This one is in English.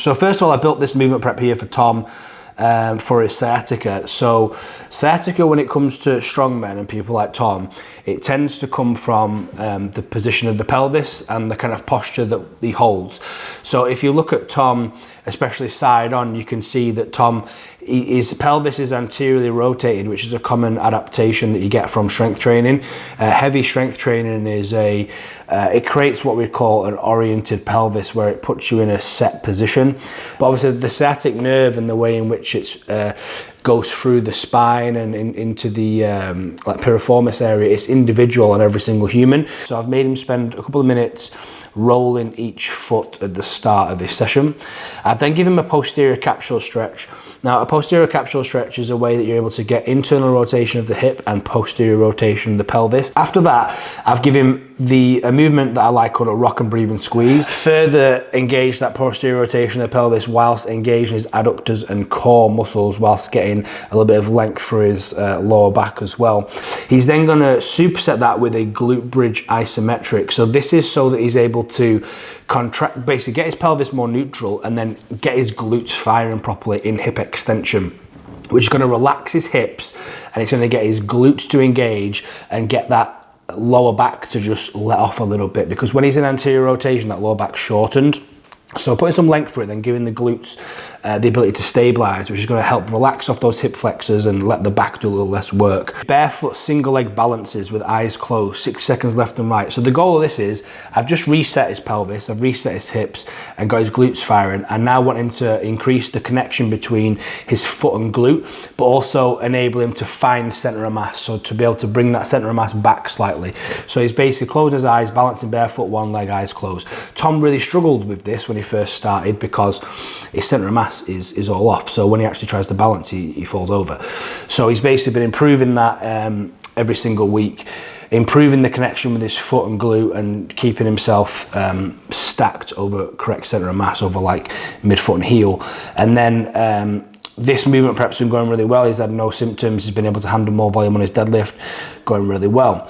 So first of all, I built this movement prep here for Tom for his sciatica. So sciatica, when it comes to strongmen and people like Tom, it tends to come from the position of the pelvis and the kind of posture that he holds. So if you look at Tom, especially side on, you can see that his pelvis is anteriorly rotated, which is a common adaptation that you get from strength training. Heavy strength training is it creates what we call an oriented pelvis, where it puts you in a set position. But obviously the sciatic nerve and the way in which it goes through the spine and into the like piriformis area, it's individual on every single human. So I've made him spend a couple of minutes rolling each foot at the start of his session. I've then given him a posterior capsule stretch. Now, a posterior capsule stretch is a way that you're able to get internal rotation of the hip and posterior rotation of the pelvis. After that, I've given him a movement that I like called a rock and breathe and squeeze. Further engage that posterior rotation of the pelvis whilst engaging his adductors and core muscles, whilst getting a little bit of length for his lower back as well. He's then going to superset that with a glute bridge isometric. So this is so that he's able to contract, basically get his pelvis more neutral and then get his glutes firing properly in hip extension, which is going to relax his hips, and it's going to get his glutes to engage and get that lower back to just let off a little bit, because when he's in anterior rotation, that lower back's shortened. So putting some length for it, then giving the glutes the ability to stabilize, which is going to help relax off those hip flexors and let the back do a little less work. Barefoot single leg balances with eyes closed, 6 seconds left and right. So the goal of this is, I've just reset his pelvis, I've reset his hips and got his glutes firing. I now want him to increase the connection between his foot and glute, but also enable him to find center of mass, so to be able to bring that center of mass back slightly. So he's basically closing his eyes, balancing barefoot, one leg, eyes closed. Tom really struggled with this when he first started because his center of mass is all off. So when he actually tries to balance, he falls over. So he's basically been improving that every single week, improving the connection with his foot and glute and keeping himself stacked over correct center of mass over like midfoot and heel. And then this movement prep's been going really well. He's had no symptoms. He's been able to handle more volume on his deadlift, going really well.